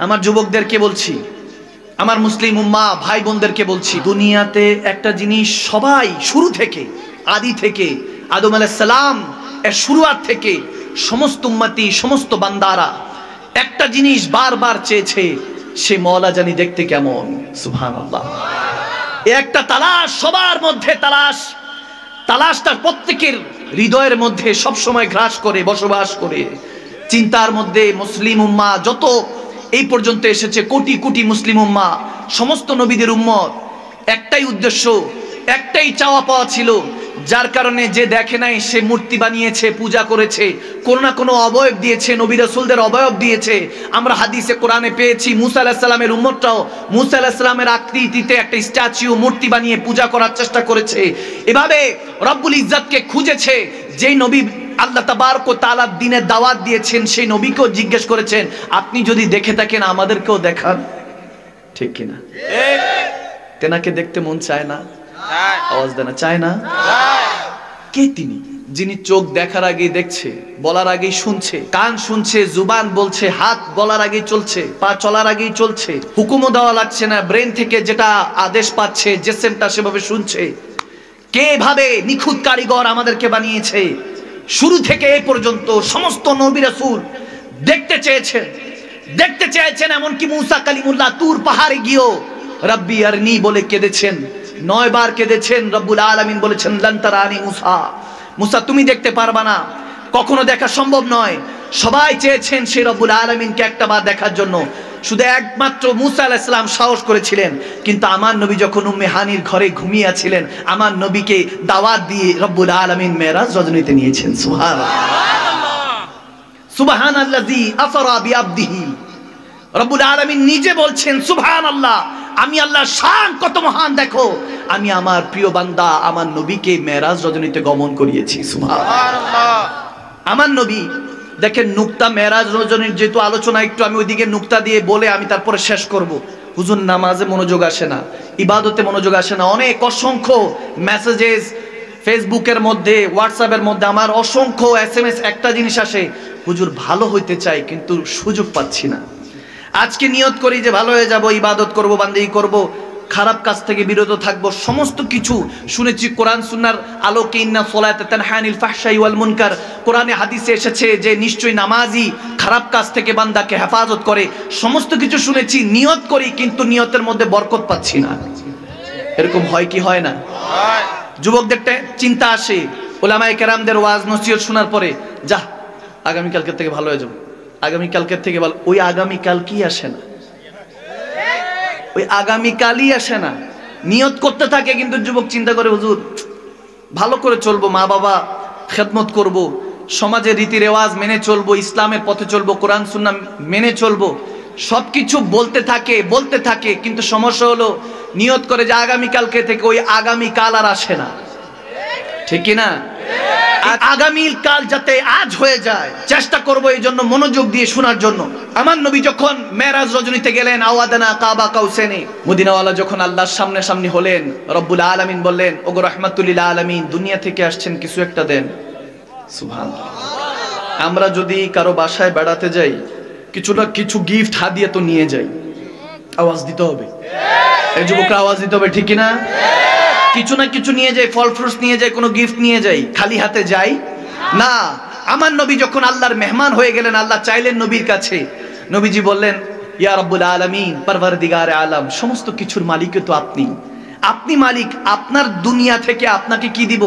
আমার যুবকদেরকে বলছি, আমার মুসলিম উম্মাহ ভাই বোনদেরকে বলছি, দুনিয়াতে একটা জিনিস সবাই শুরু থেকে, আদি থেকে, আদম আলাইহিস সালাম এর শুরুয়াত থেকে সমস্ত উম্মতি, সমস্ত বান্দারা একটা জিনিস বারবার চেয়েছে, সে মওলা জানি দেখতে কেমন। সুবহানাল্লাহ। একটা তালাশ সবার মধ্যে, তালাশটার প্রত্যেকের হৃদয়ের মধ্যে সব সময় গ্রাস করে, বসবাস করে। চিন্তার মধ্যে মুসলিম উম্মাহ যত এই পর্যন্ত এসেছে, কোটি কোটি মুসলিম উম্মাহ, সমস্ত নবীদের উম্মত, একটাই উদ্দেশ্য, একটাই চাওয়া পাওয়া ছিল, যার কারণে যে দেখে নাই সে মূর্তি বানিয়েছে, পূজা করেছে, কোনো না কোনো অবয়ব দিয়েছে, নবী রাসূলদের অবয়ব দিয়েছে। আমরা হাদিসে কোরআনে পেয়েছি মুসা আলাইহিস সালামের উম্মতটাও মুসা আলাইহিস সালামের আকৃতিতে একটা স্ট্যাচু, মূর্তি বানিয়ে পূজা করার চেষ্টা করেছে। এভাবে রব্বুল ইজ্জতকে খুঁজেছে। যেই নবী আল্লাহ তাবারক ওয়া তাআলা দ্বীনের দাওয়াত দিয়েছেন, সেই নবীকেও জিজ্ঞেস করেছেন, আপনি যদি দেখে থাকেন আমাদেরকেও দেখান। ঠিক কিনা? তেনাকে দেখতে মন চায় না? আওয়াজ দেনা চায় না? কে তিনি? যিনি চোখ দেখার আগেই দেখছে, বলার আগেই শুনছে, কান শুনছে, জুবান বলছে, হাত বলার আগেই চলছে, পা চলার আগেই চলছে, হুকুমও দেওয়া লাগছে না, ব্রেন থেকে যেটা আদেশ পাচ্ছে জেসেমটা সেভাবে শুনছে। কে ভাবে নিখুঁত কারিগর আমাদেরকে বানিয়েছে। শুরু থেকে এই পর্যন্ত সমস্ত নবী রাসূল দেখতে চেয়েছেন, এমনকি মুসা কালিমুল্লাহ তুর পাহাড়ে গিয়েও রব্বি আরনি বলে কেঁদেছেন, 9 বার কেঁদেছেন। রব্বুল আলামিন বলেছেন লান তারানি মুসা তুমি দেখতে পারবা না, কখনো দেখা সম্ভব নয়। সবাই চেয়েছেন সেই রব্বুল আলামিনকে একটা বার দেখার জন্য। শুধু একমাত্র মুসা আলাইহিস সালাম সাহস করেছিলেন। কিন্তু আমার নবী যখন উম্মে হানির ঘরে ঘুমিয়ে আছিলেন, আমার নবীকে দাওয়াত দিয়ে রব্বুল আলামিন মেরাজ রজনীতে নিয়েছেন। সুবহানাল্লাহ, সুবহানাল্লাযী আসরা বিআবদিহি। রব্বুল আলামিন নিজে বলছেন সুবহানাল্লাহ, আমি আল্লাহর শান কত মহান দেখো, আমি আমার প্রিয় বান্দা আমার নবীকে মেরাজ রজনীতে গমন করিয়েছি। সুবহানাল্লাহ। আমার নবী দেখেন, নুকতা মেরাজ রজনীর যেহেতু আলোচনা, একটু আমি ওইদিকে নুকতা দিয়ে বলে আমি তারপরে শেষ করব। হুজুর নামাজে মনোযোগ আসে না, ইবাদতে মনোযোগ আসে না। অসংখ্য মেসেজেস ফেসবুকের মধ্যে, হোয়াটসঅ্যাপের মধ্যে আমার অসংখ্য SMS, একটা জিনিস আসে, হুজুর ভালো হইতে চাই কিন্তু সুযোগ পাচ্ছি না। আজকে নিয়ত করি যে ভালো হয়ে যাব, ইবাদত করব, বান্দেগি করব, খারাপ কাজ থেকে বিরত থাকব। সমস্ত কিছু শুনেছি কোরআন সুন্নাহর আলোকে, ইন্না সলাতা তানহা আনিল ফাহশাই ওয়াল মুনকার। কোরআনে হাদিসে এসেছে যে নিশ্চয়ই নামাজই খারাপ কাজ থেকে বান্দাকে হেফাজত করে। সমস্ত কিছু শুনেছি, নিয়ত করি কিন্তু নিয়তের মধ্যে বরকত পাচ্ছি না। এরকম হয় কি হয় না? যুবকদের চিন্তা আসে, উলামায়ে কেরামদের ওয়াজ নসিহত শোনার পরে, যা আগামীকালকের থেকে ভালো হয়ে যাবে, আগামীকালকের থেকে ভালো। ওই আগামীকাল কি আসে না, ওই আগামীকালই আসে না। নিয়ত করতে থাকে কিন্তু যুবক চিন্তা করে, হুজুর ভালো করে চলবো, মা বাবা খেদমত করব, সমাজের রীতি রেওয়াজ মেনে চলবো, ইসলামের পথে চলবো, কোরআন সুন্নাহ মেনে চলবো, সবকিছু বলতে থাকে কিন্তু সমস্যা হলো নিয়ত করে যে আগামীকালকে থেকে, ওই আগামীকাল আর আসে না। ঠিক কি না? আগামীর কাল যাতে আজ হয়ে যায় চেষ্টা করব, এই জন্য মনোযোগ দিয়ে শোনার জন্য। আমার নবী যখন মেরাজ রজনীতে গেলেন, আওয়াদানা কাবা কাউসাইনি, মদিনাওয়ালা যখন আল্লাহর সামনে হলেন, রব্বুল আলামিন বললেন, ওগো রাহমাতুল লিল আলামিন, দুনিয়া থেকে আসছেন, কিছু একটা দেন। সুবহানাল্লাহ। আমরা যদি কারো বাসায় বেড়াতে যাই, কিছু না কিছু গিফট হাদিয়া তো নিয়ে যাই, আওয়াজ দিতে হবে, এই যুবকরা আওয়াজ দিতে হবে, ঠিক কিনা? কিছু না কিছু নিয়ে যাই, ফল ফ্রুটস নিয়ে যাই, কোনো গিফট নিয়ে যাই, খালি হাতে যাই না। আমার নবী যখন আল্লাহর মেহমান হয়ে গেলেন, আল্লাহ চাইলেন নবীর কাছে, নবীজি বললেন, ইয়া রাব্বুল আলামিন, পরওয়ারদিগারে আলম, সমস্ত কিছুর মালিক তো আপনি মালিক, আপনার দুনিয়া থেকে আপনাকে কি দিব?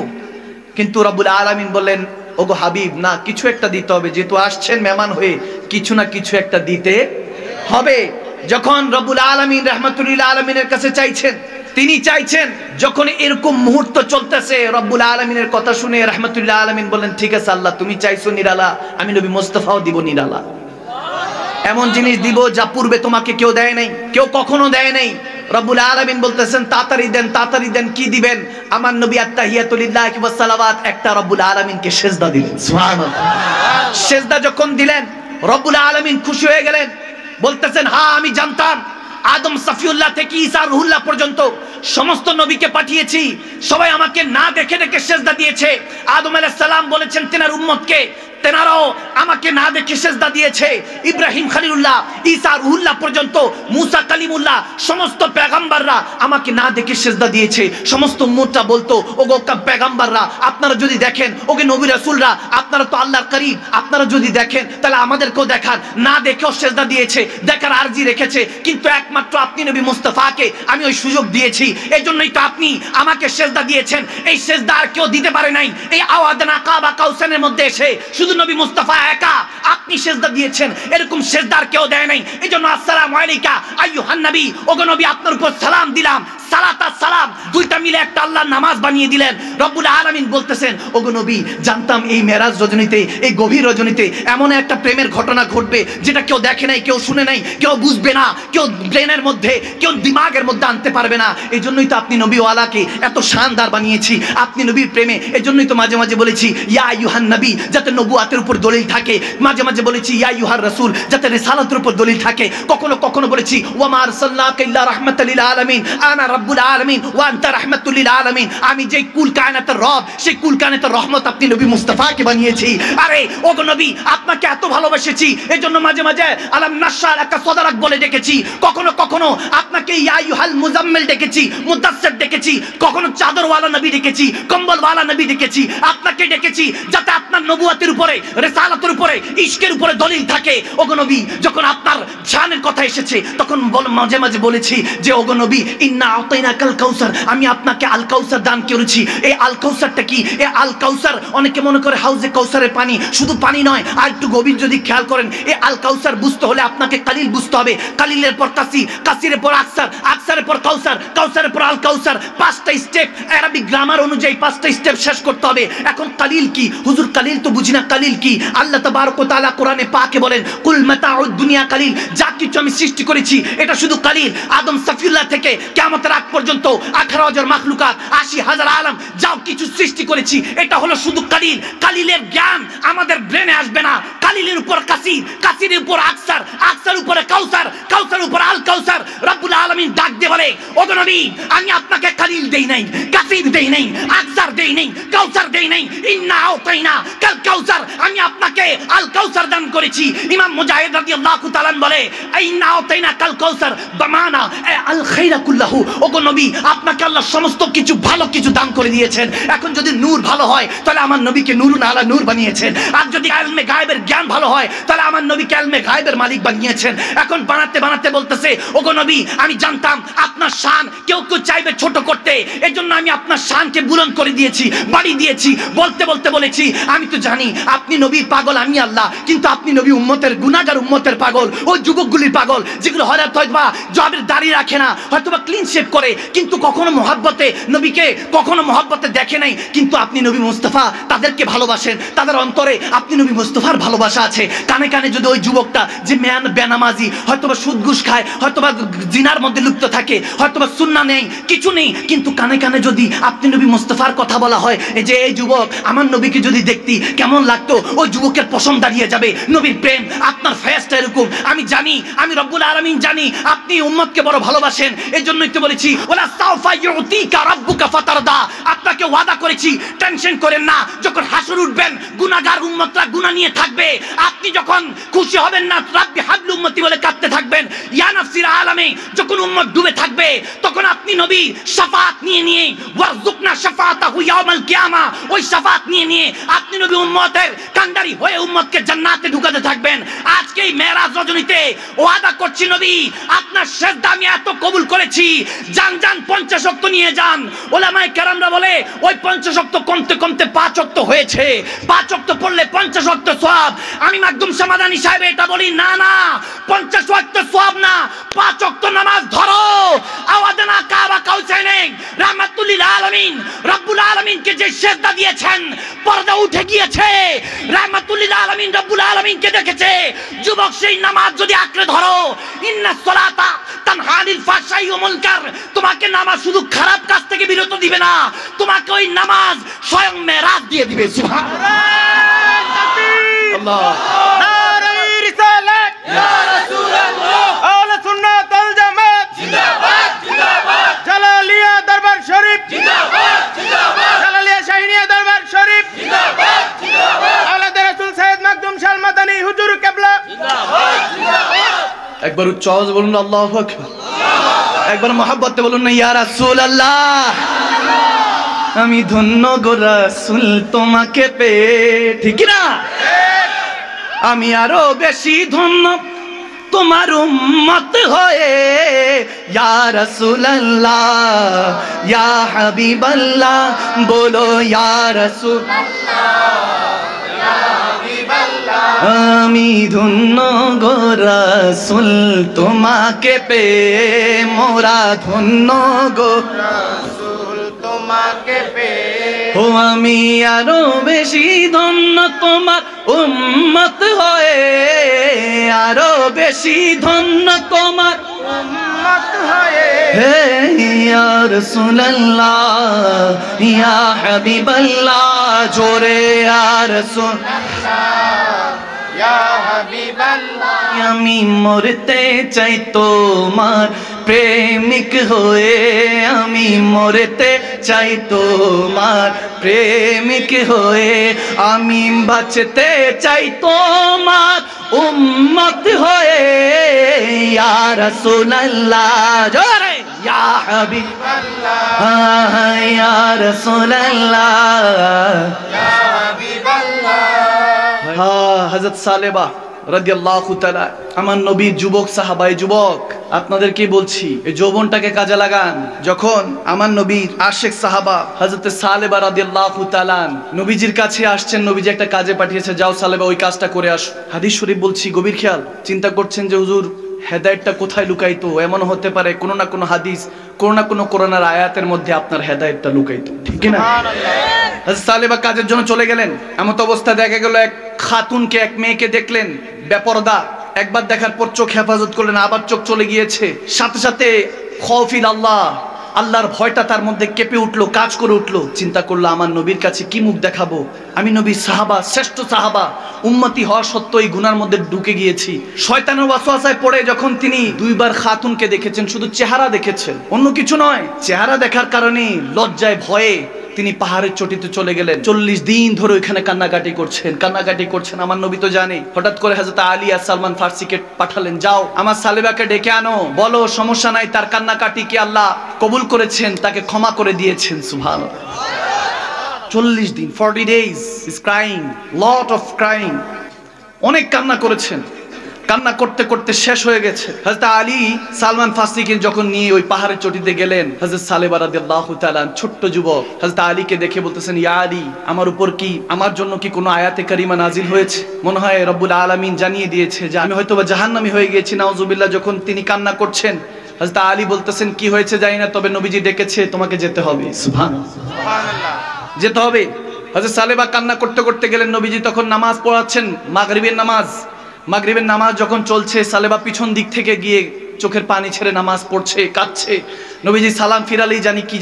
কিন্তু রাব্বুল আলামিন বললেন, ওগো হাবিব, না, কিছু একটা দিতে হবে, যেহেতু আসছেন মেহমান হয়ে, কিছু না কিছু একটা দিতে হবে। যখন রাব্বুল আলামিন রাহমাতুল লিল আলামিনের কাছে চাইছেন, তিনি চাইছেন, যখন এরকম মুহূর্ত চলতেছে, রব্বুল আলামিনের কথা শুনে রাহমাতুল লিল আলামিন বলেন, ঠিক আছে আল্লাহ, তুমি চাইছো নিরালা, আমি নবী মুস্তাফাও দিব নিরালা। এমন জিনিস দিব যা পূর্বে তোমাকে কেউ দেয় নাই, কেউ কখনো দেয় নাই। রব্বুল আলামিন বলতেছেন, তাড়াতাড়ি দেন। কি দিবেন? আমার নবী আত্তাহিয়াতু লিল্লাহি ওয়াস সালাওয়াত, একটা রব্বুল আলামিনকে সিজদা দিলেন। সুবহানাল্লাহ। সিজদা যখন দিলেন, রব্বুল আলামিন খুশি হয়ে গেলেন, বলতেছেন, হ্যাঁ আমি জানতাম আদম সফিউল্লাহ থেকে ঈসা রুহুল্লাহ পর্যন্ত সমস্ত নবীকে পাঠিয়েছি, সবাই আমাকে না দেখে সিজদা দিয়েছে। আদম আলাইহিস সালাম বলেছেন তেনার উম্মতকে, তেনারাও আমাকে না দেখে সেজদা দিয়েছে। ইব্রাহিম খলিলুল্লাহ, ঈসা রুহুল্লাহ পর্যন্ত, মুসা কালিমুল্লাহ, সমস্ত পেগম্বররা আমাকে না দেখে সেজদা দিয়েছে। সমস্ত উম্মতটা বলতো, ওগো পেগম্বররা আপনারা যদি দেখেন, ওগে নবী রাসূলরা আপনারা তো আল্লাহর করিব, আপনারা যদি দেখেন তাহলে আমাদেরকেও দেখান। না দেখেও সেজদা দিয়েছে, দেখার আরজি রেখেছে, কিন্তু একমাত্র আপনি নবী মুস্তাফাকে আমি ওই সুযোগ দিয়েছি। এই জন্যই তো আপনি আমাকে সেজদা দিয়েছেন। এই সেজদা আর কেউ দিতে পারে নাই। এই আওয়াদনা কাবা কাউসানের মধ্যে এসে শুধু নবী মুস্তাফা একা আপনি সেজদা দিয়েছেন, এরকম সেজদা আর কেউ দেয় নাই। এই জন্য আসসালামু আলাইকা আইয়ুহান নবী, ওগো নবী আপনার উপর সালাম দিলাম। সালাত আর সালাম দুইটা মিলে একটা আল্লাহর নামাজ বানিয়ে দিলেন। রব্বুল আলামিন বলতেছেন, ওগো নবী জানতাম এই মেরাজ রজনীতে, এই গভীর রজনীতে এমন একটা প্রেমের ঘটনা ঘটবে যেটা কেউ দেখে নাই, কেউ শুনে নাই, কেউ বুঝবে না, কেউ ব্রেনের মধ্যে, কেউ দিমাগের মধ্যে আনতে পারবে না। এই জন্যই তো আপনি নবীওয়ালাকে এত শানদার বানিয়েছি, আপনি নবীর প্রেমে। এই জন্যই তো মাঝে মাঝে বলেছি ইয়া আইয়ুহান নবী, যাতে নবুয়াতের উপর দলিল থাকে। মাঝে মাঝে বলেছি ইয়া আইয়ুহার রাসূল, যাতে রিসালাতের উপর দলিল থাকে। কখনো কখনো বলেছি ওয়া মা আরসালনাকা ইল্লা রাহমাতাল লিল আলামিন, আনা রাব্বুল আলামিন ওয়া আনতা রাহমাতুল লিল আলামিন। আমি যেই কুল কায়নাতের রব, সেই কুল কায়নাতের রহমত আপনি নবী মুস্তাফাকে বানিয়েছি। আরে ওগো নবী আপনাকে এত ভালোবেসেছি, এজন্য মাঝে মাঝে আলাম নাশার একটা সদরাক বলে ডেকেছি। কখনো কখনো আপনাকে ইয়া আইয়ুহাল মুজাম্মিল ডেকেছি, মুদাসসির ডেকেছি, কখনো চাদরওয়ালা নবী ডেকেছি, কম্বলওয়ালা নবী ডেকেছি। আপনাকে ডেকেছি যাতে আপনার নবুয়তের উপরে, রিসালাতের উপরে, ইশকের উপরে দলিল থাকে। ওগো নবী যখন আপনার শানের কথা এসেছে তখন মাঝে মাঝে বলেছি যে ওগো নবী ইন্না আতাইনাকাল কাউসার, আমি আপনাকে আল কাউসার দান করেছি। এই আল কাউসারটা কি? এই আল কাউসার অনেকে মনে করে হাউজে কাউসারের পানি, শুধু পানি নয়, আর একটু গভীর যদি খেয়াল করেন, এই আল কাউসার বুঝতে হলে আপনাকে কালিল বুঝতে হবে। কালিলের পর কাসি, কাসিরের পর আকসার, আকসারের পর কাউসার, কাউসারের পর আল কাউসার। 5টা স্টেপ আরবিক গ্রামার অনুযায়ী 5টা স্টেপ শেষ করতে হবে। এখন কালিল কি? হুজুর কালিল তো বুঝি না, কালিল কি? আল্লাহ তাবারক ওয়া তাআলা কোরআনে পাকে বলেন কুল মাতাউদ দুনিয়া কালিল, যা কিছু আমি সৃষ্টি করেছি এটা শুধু কালিল। আদম সাফিউল্লাহ থেকে কিয়ামতের আগ পর্যন্ত 18,000 মাখলুকাত, 80,000 আলম, যা কিছু সৃষ্টি করেছি এটা হলো শুধু কালিল। কালিলের জ্ঞান আমাদের ব্রেনে আসবে না। কালিলের উপর কাসির, কাসিরের উপর আকসার, আকসার উপরে কাউসার, কাউসার উপর আল কাউসার। রব্বুল আলামিন ডাক দিয়ে বলে ওগো নবী আমি আপনাকে কালিল দেই নাই, কাসির দেই নাই, আকসার দেই নাই, কাউসার দেই নাই। ইন্না আতাইনা কাল কাউসার, আমি আপনাকে আল কাউসার দান করেছি। ইমাম মুজাহিদ রাদিয়াল্লাহু তাআলা বলে ইন্না আতাইনা কাল কাউসার বামানা আল খায়রা কুল্লাহু। ওগো নবী আপনাকে আল্লাহ সমস্ত কিছু ভালো কিছু দান করে দিয়েছেন। এখন যদি নূর ভালো হয় তাহলে আমার নবীকে নূরুন আলা নূর বানিয়েছেন। আর যদি ইলমে গায়েবের জ্ঞান ভালো হয় তাহলে আমার নবীকে ইলমে গায়েবের মালিক বানিয়েছেন। এখন বানাতে বানাতে বলতেছে ওগো নবী আমি জানতাম আপনার শান কেউ কেউ চাইবে ছোট করতে, এজন্য আমি আপনার শানকে বুলন্দ করে দিয়েছি, বাড়ি দিয়েছি। বলতে বলতে বলেছি আমি তো জানি আপনি নবীর পাগল, আমি আল্লাহ, কিন্তু আপনি নবী উম্মতের গুনাহগার উম্মতের পাগল, ওই যুবকগুলির পাগল যেগুলো হয়তোবা জবের দাড়ি রাখে না, হয়তোবা ক্লিন শেভ করে, কিন্তু কখনো মহব্বতে নবীকে কখনো মহব্বতে দেখে নাই। কিন্তু আপনি নবী মুস্তাফা তাদেরকে ভালোবাসেন, তাদের অন্তরে আপনি নবী মুস্তাফার ভালোবাসা আছে। কানে কানে যদি ওই যুবকটা যে বেনামাজি, হয়তোবা সুদ ঘুষ খায়, হয়তোবা জিনার মধ্যে লিপ্ত থাকে, হয়তোবা সুন্নাহ নেই, কিছু নেই, কিন্তু কানে কানে যদি আপনি নবী মুস্তাফার কথা বলা হয় যে এই যুবক আমার নবীকে যদি দেখতি কেমন লাগতো, ওই যুবকের পছন্দ দাঁড়িয়ে যাবে। নবীর প্রেম আপনার ফেরেশতা এরকম। আমি জানি, আমি রব্বুল আলামিন জানি আপনি উম্মতকে বড় ভালোবাসেন। এই জন্যই তো বলেছি ওয়ালা সাউফা ইউতিকা রাব্বুকা ফাতারদা, আপনাকে ওয়াদা করেছি টেনশন করেন না, যখন হাসর উঠবেন গুনাহগার উম্মতরা গুনাহ নিয়ে থাকবে, আপনি যখন খুশি হবেন না রাব্বি হাবলু উম্মতি বলে কাঁদতে থাকবেন। ইয়া নাফসির আলামে যখন উম্মত ডুবে থাকবে তখন আপনি নবী শাফাআত নিয়ে ওয়ারযুকনা শাফাআতাহু ইয়াউমাল কিয়ামা, ওই শাফাআত নিয়ে আপনি নবী উম্মতের কান্ডারি হয়ে উম্মতকে জান্নাতে ঢুকাতে থাকবেন। আজকে এই মেরাজ রজনীতে ওয়াদা করছি নবী আপনার সেজদা আমি এত কবুল করেছি, যান যান 50 ওয়াক্ত নিয়ে যান। ওলামায়ে কেরামরা বলে ওই 50 ওয়াক্ত কমতে কমতে 5 ওয়াক্ত হয়েছে, 5 ওয়াক্ত পড়লে 50 ওয়াক্ত সওয়াব। আমি মাকদুম সামাদানি সাহেব এটা বলি না না, 50 ওয়াক্ত সওয়াব না, 5 ওয়াক্ত নামাজ ধরো। আওয়াদনা কাবা কাউসাইনে রাহমাতুল লিল আলামিন, রব্বুল আলামিনকে যে সেজদা দিয়েছেন পর্দা উঠে গিয়েছে, রাহমাতুল লিল আলামিন রব্বুল আলামিনকে দেখেছে। যুবক সেই নামাজ যদি আঁকড়ে ধরো, ইন্নাস সালাতা তানহা আনিল ফাহশাই ওয়াল মুনকার, তোমাকে নামাজ শুধু খারাপ কাজ থেকে বিরত দিবে না, তোমাকে ওই নামাজ স্বয়ং মেরাজ দিয়ে দিবে। সুবহানাল্লাহ, আল্লাহ নারে রিসালাত ইয়া রাসূলুল্লাহ, আহলে সুন্নাত ওয়াল জামাত জিন্দাবাদ জিন্দাবাদ, জালালিয়া দরবার শরীফ জিন্দাবাদ জিন্দাবাদ, জালালিয়া শাহিনিয়া দরবার শরীফ জিন্দাবাদ জিন্দাবাদ, আওলাদ রাসূল সৈয়দ মাকদুম শাহ একবার উচ্চ আওয়াজ বলুন আল্লাহু আকবার। একবার মহব্বতে বলুন না ইয়া রাসূলুল্লাহ। আমি ধন্য গো রাসূল তোমাকে পেয়ে, ঠিক না? আমি আরো বেশি ধন্য তোমার উম্মত হয়ে, ইয়া রাসূলুল্লাহ ইয়া হাবিবাল্লাহ, বলো ইয়া রাসূলুল্লাহ ইয়া হাবিবাল্লাহ। আমি ধন্য গো রাসূল তোমাকে পেয়ে, মোরা ধন্য গো রাসূল তোমাকে পেয়ে। ও আমি আরো বেশি ধন্য তোমার উম্মত হয়ে, আরো বেশি ধন্য তোমার উম্মত হয়ে। হে ইয়া রাসূলুল্লাহ ইয়া হাবিবাল্লাহ, জোরে ইয়া রাসূলুল্লাহ ইয়া হাবিবাল্লাহ। আমি মরতে চাই তোমার প্রেমিক হয়ে, আমি মরতে চাই তোমার প্রেমিক হয়ে। আমি বাঁচতে চাই তোমার উম্মত হয়ে, ইয়া রাসূলুল্লাহ জোরে ইয়া হাবিবাল্লাহ ইয়া রাসূলুল্লাহ ইয়া হাবিবাল্লাহ। হযরত সালেবা রাদিয়াল্লাহু তাআলা, আমার নবীর যুবক সাহাবায়ে যুবক, আপনাদেরকে বলছি এই যৌবনটাকে কাজে লাগান। যখন আমার নবীর আশিক সাহাবা হযরত সালেবা রাদিয়াল্লাহু তাআলা নবীজির কাছে আসছেন, নবীজি একটা কাজে পাঠিয়েছে, যাও সালেবা ওই কাজটা করে আসো। হাদিস শরীফ বলছি, গভীর খেয়াল। চিন্তা করছেন যে হুজুর হেদায়েতটা কোথায় লুকাইতো? এমন হতে পারে কোনো না কোনো হাদিস, কোনো না কোনো কোরআনের আয়াতের মধ্যে আপনার হেদায়েতটা লুকাইতো, ঠিক না? হযরত সালেবা কাজের জন্য চলে গেলেন। এমন অবস্থা দেখা গেল এক খাতুনকে, এক মেয়েকে দেখলেন বেপরদা। একবার দেখার পর চোখ হেফাজত করলেন, আবার চোখ চলে গিয়েছে। সাথে সাথে খৌফিল আল্লাহ, আল্লাহর ভয়টা তার মধ্যে কেঁপে উঠলো, কাজ করে উঠলো। চিন্তা করলো আমার নবীর কাছে কি মুখ দেখাবো? আমি নবীর সাহাবা, শ্রেষ্ঠ সাহাবা, উম্মতি হওয়া সত্ত্বেও এই গুনার মধ্যে ঢুকে গিয়েছি। শয়তানের ওয়াসওয়াসায় পড়ে যখন তিনি দুইবার খাতুনকে দেখেছেন, শুধু চেহারা দেখেছেন, অন্য কিছু নয়, চেহারা দেখার কারণে লজ্জায় ভয়ে তিনি পাহাড়ের চটিতে চলে গেলেন। 40 দিন ধরে ওইখানে কান্নাকাটি করছেন। আমার নবী তো জানে। হঠাৎ করে হযরত আলী আর সালমান ফার্সিকে পাঠালেন, যাও আমার সালেবাকে ডেকে আনো, বলো সমস্যা নাই, তার কান্নাকাটিকে আল্লাহ কবুল করেছেন, তাকে ক্ষমা করে দিয়েছেন। সুবহানাল্লাহ। 40 দিন 40 days is crying, lot of crying, অনেক কান্না করেছেন। কান্না করতে করতে শেষ হয়ে গেছে। হযরত আলী সালমান ফার্সিকে যখন নিয়ে ওই পাহাড়ের চটিতে গেলেন, হযরত সালেবা রাদিয়াল্লাহু তাআলা ছোট্ট যুবক হযরত আলীকে দেখে বলতেছেন, ইয়া আলী, আমার উপর কি, আমার জন্য কি কোনো আয়াতে কারিমা নাজিল হয়েছে? মনে হয় রব্বুল আলামিন জানিয়ে দিয়েছে যে আমি হয়তোবা জাহান্নামী হয়ে গিয়েছি, নাউজুবিল্লাহ। যখন তিনি কান্না করছেন, হযরত আলী বলতেছেন, কি হয়েছে জানি না, তবে নবীজি ডেকেছে, তোমাকে যেতে হবে। সুবহানাল্লাহ, যেতে হবে। হযরত সালেবা কান্না করতে করতে গেলেন। নবীজি তখন নামাজ পড়াচ্ছেন, মাগরিবের নামাজ যখন চলছে, সালেবা পিছন দিক থেকে গিয়ে চোখের পানি ছেড়ে নামাজ পড়ছে, কাঁদছে। নবীজি সালাম ফিরালেই কি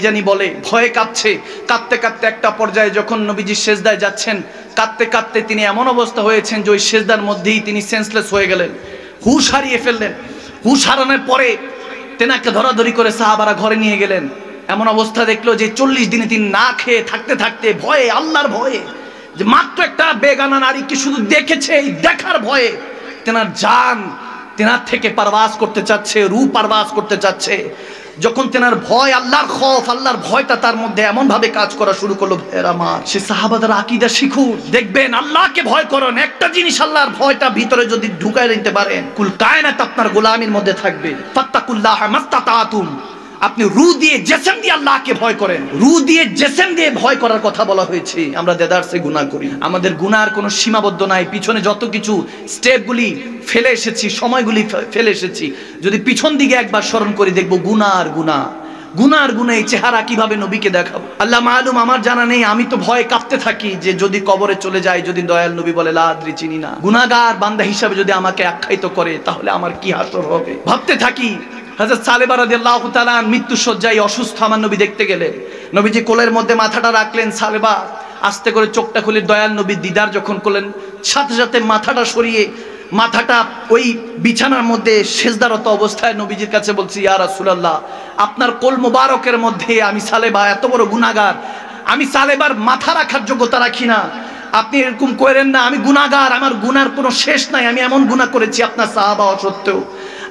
জানি বলে, ভয়ে কাঁপছে। কাঁদতে কাঁদতে একটা পর্যায়ে যখন নবীজি সেজদায় যাচ্ছেন, কাঁদতে কাঁদতে তিনি এমন অবস্থা হয়েছেন যে ওই সেজদার মধ্যেই তিনি সেন্সলেস হয়ে গেলেন, হুঁশ হারিয়ে ফেললেন। হুঁশ হারানোর পরে তেনাকে ধরাধরি করে সাহাবারা ঘরে নিয়ে গেলেন। এমন অবস্থা দেখলো যে 40 দিনে তিনি না খেয়ে থাকতে থাকতে ভয়ে, আল্লাহর ভয়ে, যে মাত্র একটা বেগানা নারীকে শুধু দেখেছে, এই দেখার ভয়ে তেনার জান তেনার থেকে পারওয়াজ করতে চাচ্ছে, রূহ পারওয়াজ করতে চাচ্ছে। যখন তেনার ভয়, আল্লাহর খৌফ, আল্লাহর ভয়টা তার মধ্যে এমন ভাবে কাজ করা শুরু করলো, ভাইয়েরা আমার, সে সাহাবাদের আকীদা শিখুন। দেখবেন আল্লাহকে ভয় করেন, একটা জিনিস আল্লাহর ভয়টা ভিতরে যদি ঢুকায় নিতে পারেন, কুল কায়নাত আপনার গোলামির মধ্যে থাকবে। ফাত্তাকুল্লাহ মাস্তাতাতুম। আপনি রূহ দিয়ে, জিসম দিয়ে আল্লাহকে ভয় করেন। রূহ দিয়ে, জিসম দিয়ে ভয় করার কথা বলা হয়েছে। আমরা দেদারসে গুনাহ করি, আমাদের গুনার কোনো সীমাবদ্ধ নাই। পিছনে যত কিছু স্টেপগুলি ফেলে এসেছি, সময়গুলি ফেলে এসেছি, যদি পিছন দিকে একবার স্মরণ করি, দেখবো গুনার গুনাহ এই চেহারা কিভাবে নবীকে দেখাবো আল্লাহ মালুম। আমার জানা নেই, আমি তো ভয়ে কাঁপতে থাকি যে যদি কবরে চলে যায়, যদি দয়াল নবী বলে লা আদরি, চিনি না, গুনাহগার বান্দা হিসাবে যদি আমাকে আখ্যায়িত করে, তাহলে আমার কি হাসর হবে, ভাবতে থাকি। হযরত সালেবা রাদিয়াল্লাহু তাআলা মৃত্যু শয্যায় অসুস্থ, আমার নবী দেখতে গেলেন। নবীজি কোলের মধ্যে মাথাটা রাখলেন, সালেবা আস্তে করে চোখটা খুলে দয়াল নবী দিদার যখন করলেন, সাথে সাথে মাথাটা সরিয়ে, মাথাটা ওই বিছানার মধ্যে সেজদারত অবস্থায় নবীজির কাছে বলছি, ইয়া রাসূলুল্লাহ, আপনার কোল মোবারকের মধ্যে আমি সালেবা এত বড় গুনাহগার, আমি সালেবার মাথা রাখার যোগ্যতা রাখি না, আপনি এরকম করেন না, আমি গুনাহগার, আমার গুনার কোনো শেষ নাই, আমি এমন গুনাহ করেছি আপনার সাহাবা হওয়া সত্ত্বেও,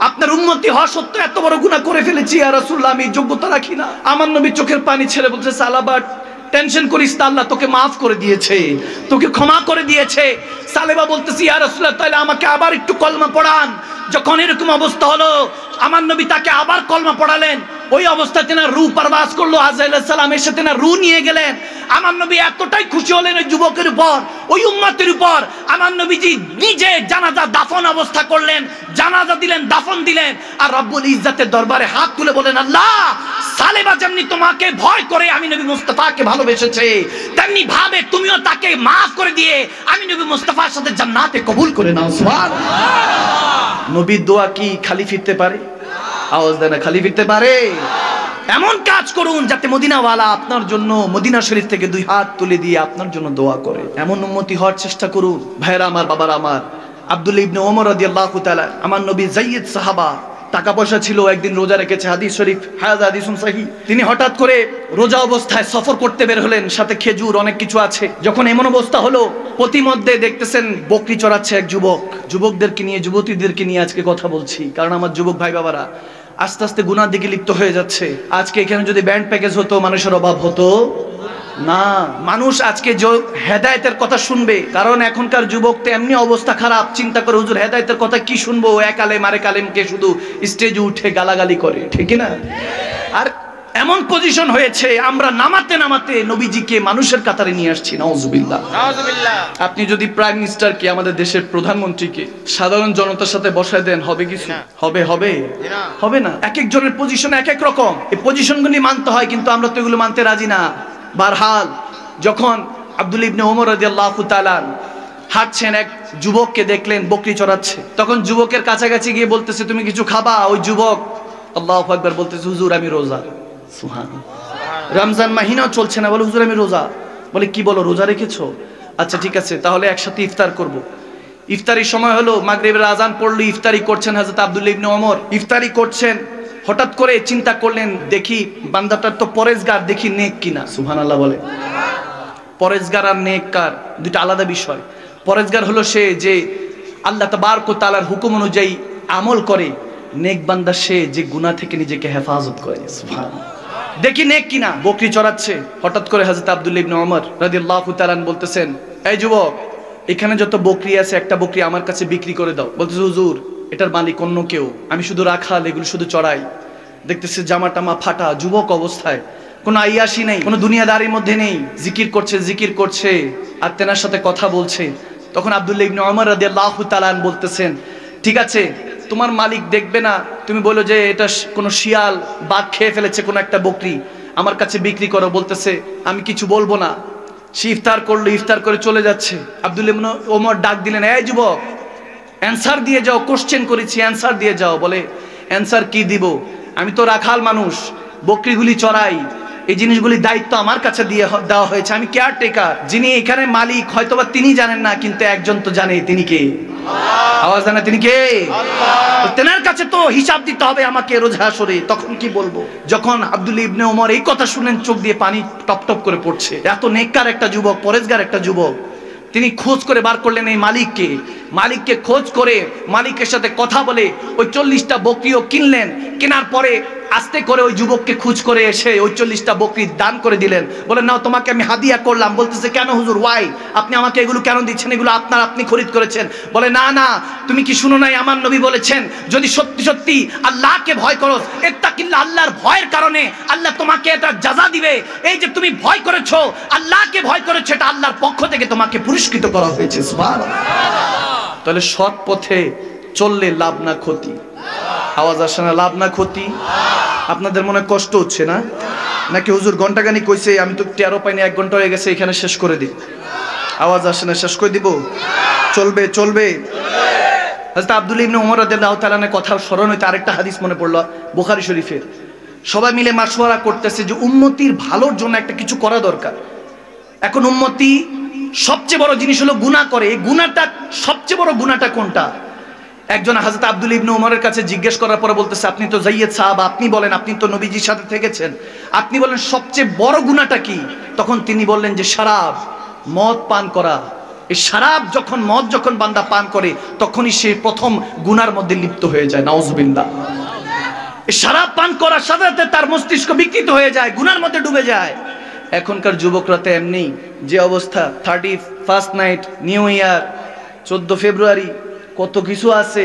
আপনার উম্মতি হওয়া সত্ত্বেও এত বড় গুনাহ করে ফেলেছি ইয়া রাসূলুল্লাহ, আমি যোগ্যতা রাখি না। আমার নবী চোখের পানি ছেড়ে বলছে, সালাবা টেনশন করিস না, আল্লাহ তোকে মাফ করে দিয়েছে, তোকে ক্ষমা করে দিয়েছে। সালেবা বলতেছি, ইয়া রাসূলুল্লাহ তাহলে আমাকে আবার একটু কলমা পড়ান। যখন এরকম অবস্থা হলো, আমার নবী তাকে আবার কলমা পড়ালেন। ওই অবস্থায় তেনা রূহ পারবাস করলো, আজরাইল আলাইহিস সালাম এসে তেনা রূহ নিয়ে গেলেন। আমার নবী এতটাই খুশি হলেন ওই যুবকের উপর, ওই উম্মতের উপর। আমার নবীজি নিজে জানাজা দাফন অবস্থা করলেন, জানাজা দিলেন, দাফন দিলেন, আর রব্বুল ইজ্জতের দরবারে হাত তুলে বলেন, আল্লাহ সালেবা যেমনি তোমাকে ভয় করে আমি নবী মুস্তাফাকে ভালোবেসেছে, তেমনি ভাবে তুমিও তাকে মাফ করে দিয়ে আমি নবী মুস্তাফার সাথে জান্নাতে কবুল করে নাও। সুবহানাল্লাহ। নবীর দোয়া কি খালি ফিরতে পারে? আওয়াজ দেন, খালি ফিরতে পারে? এমন কাজ করুন যাতে মদিনাওয়ালা আপনার জন্য মদিনা শরীফ থেকে দুই হাত তুলে দিয়ে আপনার জন্য দোয়া করে। এমন উম্মতি হওয়ার চেষ্টা করুন। ভাইরা আমার, বাবারা আমার, আব্দুল্লাহ ইবনে ওমর রাদিয়াল্লাহু তাআলা, আমার নবী যায়েদ সাহাবা, টাকা পয়সা ছিল, একদিন রোজা রেখেছে, হাদিস শরীফ, হাযাযা হাদিসুন সহিহ। তিনি হঠাৎ করে রোজা অবস্থায় সফর করতে বের হলেন, সাথে খেজুর অনেক কিছু আছে। যখন এমন অবস্থা হলো, প্রতিমধ্যে দেখতেছেন বকরি চড়াচ্ছে এক যুবক। যুবকদেরকে নিয়ে, যুবতীদেরকে নিয়ে আজকে কথা বলছি, কারণ আমার যুবক ভাই বাবারা আস্তে আস্তে গুনার দিকে লিপ্ত হয়ে যাচ্ছে। আজকে এখানে যদি ব্যান্ড প্যাকেজ হতো, মানুষের অভাব হতো না। মানুষ আজকে হেদায়েতের কথা শুনবে, কারণ এখনকার যুবক তো এমনি অবস্থা খারাপ, চিন্তা করে হুজুর হেদায়েতের কথা কি শুনবো, এক আলেম আরেক আলেমকে শুধু স্টেজে উঠে গালাগালি করে, ঠিক না? আর এমন পজিশন হয়েছে, আমরা নামাতে নামাতে নবীজিকে মানুষের কাতারে নিয়ে আসছি। নাউজুবিল্লাহ, নাউজুবিল্লাহ। আপনি যদি প্রাইম মিনিস্টারকে, আমাদের দেশের প্রধানমন্ত্রীকে সাধারণ জনতার সাথে বসায় দেন, হবে কিছু? হবে? হবে? হবে না। এক একজনের পজিশন এক এক রকম, এই পজিশনগুলি মানতে হয়, কিন্তু আমরা তো এগুলো মানতে রাজি না। বারহাল, যখন আব্দুল্লাহ ইবনে ওমর রাদিয়াল্লাহু তাআলা হাঁটছেন, এক যুবককে দেখলেন বকরি চড়াচ্ছে। তখন যুবকের কাছাকাছি গিয়ে বলতেছে, তুমি কিছু খাবা? ওই যুবক আল্লাহু আকবার বলতেছে, হুজুর আমি রোজা। সুবহানাল্লাহ। রমজান মাহিনাও চলছে না, বলে হুজুর আমি রোজা। বলে কি বলো, রোজা রেখেছো? আচ্ছা ঠিক আছে, তাহলে একসাথে ইফতার করব। ইফতারির সময় হলো, মাগরিবের আজান পড়লো, ইফতারি করছেন হযরত আব্দুল্লাহ ইবনে ওমর, ইফতারি করছেন। হঠাৎ করে চিন্তা করলেন, দেখি বান্দাটার তো পরেজগার, দেখি নেক কিনা। সুবহানাল্লাহ বলে। পরেজগার আর নেককার দুটো আলাদা বিষয়। পরেজগার হলো সে যে আল্লাহ তাবারক ওয়া তাআলার হুকুম অনুযায়ী আমল করে, নেক বান্দা সে যে গুনাহ থেকে নিজেকে হেফাজত করে। সুবহানাল্লাহ। দেখি নেক কিনা। বকরি চড়াচ্ছে, হঠাৎ করে হযরত আব্দুল্লাহ ইবনে ওমর রাদিয়াল্লাহু তাআলা বলতেছেন, এই যুবক, এখানে যত বকরি আছে একটা বকরি আমার কাছে বিক্রি করে দাও। বলতেছে, হুজুর এটার মালিক অন্য কেউ, আমি শুধু রাখাল, এগুলো শুধু চড়াই। দেখতেছে জামা টামা ফাটা, যুবক অবস্থায়, কোনো আইয়াসি নেই, কোনো দুনিয়াদারির মধ্যে নেই, জিকির করছে, জিকির করছে, আর তেনার সাথে কথা বলছে। তখন আব্দুল্লাহ ইবনে ওমর রাদিয়াল্লাহু তাআলা বলতেছেন, ঠিক আছে, তোমার মালিক দেখবে না, তুমি বলো যে এটা কোনো শিয়াল বাঘ খেয়ে ফেলেছে কোনো একটা বকরি, আমার কাছে বিক্রি করো। বলতেছে, আমি কিছু বলবো না। সে ইফতার করলো, ইফতার করে চলে যাচ্ছে। আব্দুল্লাহ ইবনে ওমর ডাক দিলেন, এই যুবক, অ্যান্সার দিয়ে যাও, কোশ্চেন করেছি, অ্যান্সার দিয়ে যাও। বলে, অ্যান্সার কি দিব? আমি তো রাখাল মানুষ, বকরিগুলি চড়াই, এই জিনিসগুলি দায়িত্ব আমার কাছে দিয়ে দেওয়া হয়েছে, আমি কেয়ারটেকার। যিনি এখানে মালিক হয়তোবা তিনি জানেন না, কিন্তু একজন তো জানে, তিনি কে? আওয়াজ জানে, তিনি কে? আল্লাহ। তেনার কাছে তো হিসাব দিতে হবে আমাকে রোজ হাসরে। তখন কি বলবো? যখন আব্দুল্লাহ ইবনে ওমর এই কথা শুনেন, চোখ দিয়ে পানি টপ টপ করে পড়ছে। এত নেককার একটা যুবক, পরেজগার একটা যুবক, তিনি খোঁজ করে বার করলেন এই মালিককে। মালিককে খোঁজ করে মালিকের সাথে কথা বলে ওই 40টা বকরিও কিনলেন। কেনার পরে আস্তে করে ওই যুবককে খোঁজ করে এসে ওই 40টা বকরি দান করে দিলেন। বলেন, নাও তোমাকে আমি হাদিয়া করলাম। বলতেছে, কেন হুজুর, ওয়াই? আপনি আমাকে এগুলো কেন দিচ্ছেন? এগুলো আপনার, আপনি খরিদ করেছেন। বলে, না না, তুমি কি শুনো নাই, আমার নবী বলেছেন যদি সত্যি সত্যি আল্লাহকে ভয় করো, ইত্তাকিল্লাহ, আল্লাহর ভয়ের কারণে আল্লাহ তোমাকে এটা জাযা দিবে। এই যে তুমি ভয় করেছো, আল্লাহকে ভয় করেছো, এটা আল্লাহর পক্ষ থেকে তোমাকে পুরস্কৃত করা হয়েছে। সুবহানাল্লাহ। তাহলে সৎ পথে চললে লাভ না ক্ষতি? আওয়াজ আসে না? লাভ না ক্ষতি? আপনাদের মনে কষ্ট হচ্ছে না নাকি? হুজুর ঘন্টাখানি কইছে, আমি তো টেরো পাইনি, 1 ঘন্টা হয়ে গেছে, এখানে শেষ করে দিই। আওয়াজ আসে না? শেষ করে দিব? চলবে? চলবে। হযরত আব্দুল্লাহ ইবনে ওমর রাদিয়াল্লাহু তাআলা কথা স্মরণ হইতে আরেকটা হাদিস মনে পড়লো, বুখারী শরীফের। সবাই মিলে মাশওয়ারা করতেছে যে উম্মতির ভালোর জন্য একটা কিছু করা দরকার। এখন উম্মতি সবচেয়ে বড় জিনিস হলো গুনাহ করে। এই গুনাহটা, সবচেয়ে বড় গুনাহটা কোনটা? একজন হযরত আব্দুল্লাহ ইবনে ওমরের কাছে জিজ্ঞেস করার পরে বলতেছে, আপনি তো যায়েদ সাহাবা, আপনি বলেন, আপনি তো নবীজির সাথে থেকেছেন, আপনি বলেন সবচেয়ে বড় গুনাহটা কি? তখন তিনি বললেন যে শারাব, মদ পান করা। এই শরাব যখন মদ যখন বান্দা পান করে তখনই সে প্রথম গুনার মধ্যে লিপ্ত হয়ে যায়, নাউজুবিল্লাহ। এই শরাব পান করার সাথে সাথে তার মস্তিষ্ক বিকৃত হয়ে যায়, গুনার মধ্যে ডুবে যায়। এখনকার যুবকরা তো এমনি যে অবস্থা, 31st নাইট, নিউ ইয়ার, 14 ফেব্রুয়ারি, কত কিছু আছে,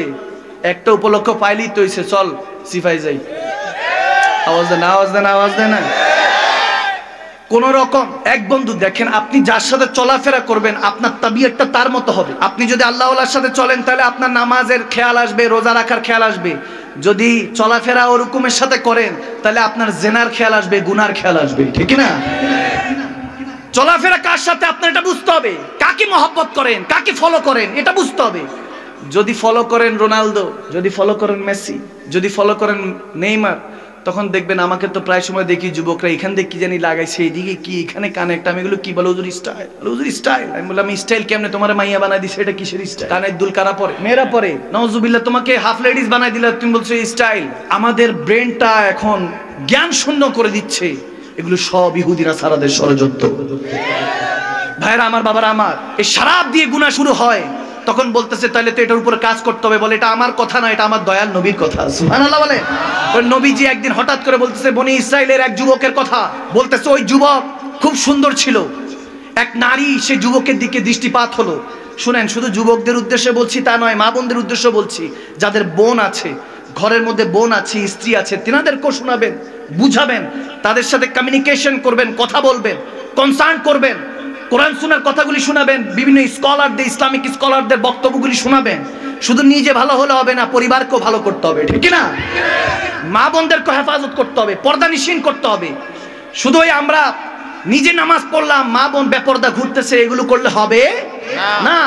একটা উপলক্ষ পাইলেই তো হইছে চল সিফাই যাই। আওয়াজ দেন, আওয়াজ দেন, আওয়াজ দেন না। কোন রকম এক বন্ধু দেখেন, আপনি যার সাথে চলাফেরা করবেন আপনার তাবিয়তটা তার মতো হবে। আপনি যদি আল্লাহওয়ালার সাথে চলেন তাহলে আপনার নামাজের খেয়াল আসবে, রোজা রাখার খেয়াল আসবে। যদি চলাফেরা ওরকমের সাথে করেন তাহলে আপনার জেনার খেয়াল আসবে, গুনার খেয়াল আসবে, ঠিক না? চলাফেরা কার সাথে আপনার এটা বুঝতে হবে, কাকে মহব্বত করেন, কাকে ফলো করেন এটা বুঝতে হবে। যদি ফলো করেন রোনালদো, যদি ফলো করেন মেসি, যদি ফলো করেন নেইমার, তখন দেখবেন আমাকে তো প্রায় সময় দেখি যুবকরা এখান থেকে কি জানি লাগাইছে, এইদিকে কি, এখানে কানেক্ট, আমি এগুলো কি বলে, হুজুর স্টাইল, হুজুর স্টাইল। আমি বললাম স্টাইল কেমনে, তোমার মাইয়া বানাই দিছে, এটা কিসের স্টাইল? কানের দুল কারা পরে, মেয়েরা পরে, নাউজুবিল্লাহ। তোমাকে হাফ লেডিস বানাই দিলে তুমি বলছো স্টাইল। আমাদের ব্রেনটা এখন জ্ঞান শূন্য করে দিচ্ছে। এগুলো সব ইহুদিরা সারাদের ষড়যন্ত্র। ভাইরা আমার, বাবারা আমার, এই শরাব দিয়ে গুনাহ শুরু হয়, তখন বলতেছে তাহলে তো এটার উপরে কাজ করতে হবে। বলে এটা আমার কথা না, এটা আমার দয়াল নবীর কথা। সুবহানাল্লাহ বলে। ওই নবীজি একদিন হঠাৎ করে বলতেছে বনি ইসরাইলের এক যুবকের কথা, বলতেছে ওই যুবক খুব সুন্দর ছিল। এক নারী সেই যুবকের দিকে দৃষ্টিপাত হলো। শুনেন, শুধু যুবকদের উদ্দেশ্যে বলছি তা নয়, মা বোনদের উদ্দেশ্যে বলছি। যাদের বোন আছে, ঘরের মধ্যে বোন আছে, স্ত্রী আছে, তিনাদেরকেও শোনাবেন, বুঝাবেন, তাদের সাথে কমিউনিকেশন করবেন, কথা বলবেন, কনসার্ন করবেন, কোরআন সুন্নাহর কথাগুলি শোনাবেন, বিভিন্ন স্কলারদের, ইসলামিক স্কলারদের বক্তব্যগুলি শোনাবেন। শুধু নিজে ভালো হলে হবে না, পরিবারকেও ভালো করতে হবে, ঠিক না? মা বোনদেরকে হেফাজত করতে হবে, পর্দানিশীন করতে হবে। শুধু ওই আমরা নিজে নামাজ পড়লাম, মা বোন বেপর্দা ঘুরতেছে, এগুলো করলে হবে না।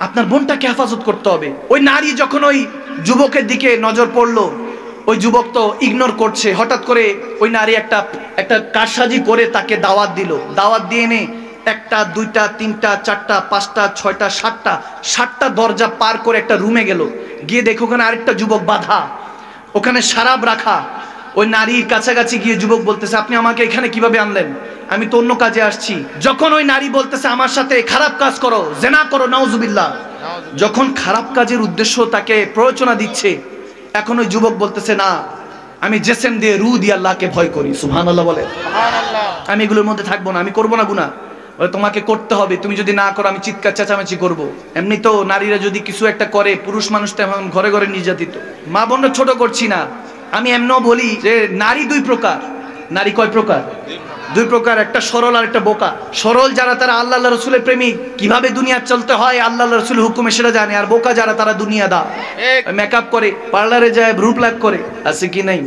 আপনার বোনটাকে হেফাজত করতে হবে। ওই নারী যখন ওই যুবকের দিকে নজর পড়লো, ওই যুবক তো ইগনোর করছে। হঠাৎ করে ওই নারী একটা কারসাজি করে তাকে দাওয়াত দিল। দাওয়াত দিয়ে এনে 1টা 2টা 3টা 4টা 5টা 6টা 7টা দরজা পার করে একটা রুমে গেল। গিয়ে দেখো ওখানে আরেকটা যুবক বাধা, ওখানে শরাব রাখা। ওই নারীর কাছাকাছি গিয়ে যুবক বলতেছে আপনি আমাকে এখানে কিভাবে আনলেন, আমি তো অন্য কাজে আসছি। যখন ওই নারী বলতেছে আমার সাথে খারাপ কাজ করো, জেনা করো, নাউজুবিল্লাহ, যখন খারাপ কাজের উদ্দেশ্য তাকে প্ররোচনা দিচ্ছে, এখন ওই যুবক বলতেছে না, আমি জেসেম দিয়ে রু দিয়ে আল্লাহকে ভয় করি। সুবহানাল্লাহ বলে। আমি এগুলোর মধ্যে থাকবো না, আমি করবো না গুনাহ। বলে তোমাকে করতে হবে, তুমি যদি না করো আমি চিৎকার চেঁচামেচি করবো। এমনি তো নারীরা যদি কিছু একটা করে, পুরুষ মানুষটা এখন ঘরে ঘরে নির্যাতিত। মা বোনরা ছোট করছি না, আমি এমনও বলি যে নারী 2 প্রকার। নারী কয় প্রকার? 2 প্রকার। একটা সরল আর একটা বোকা। সরল যারা, তারা আল্লাহ আল্লাহ রসুলের প্রেমিক, কিভাবে দুনিয়া চলতে হয় আল্লাহ আল্লাহ রসুলের হুকুমে সেটা জানে। আর বোকা যারা, তারা দুনিয়াদার, মেকআপ করে, পার্লারে যায়, ভ্রু প্লাক করে। আছে কি নাই?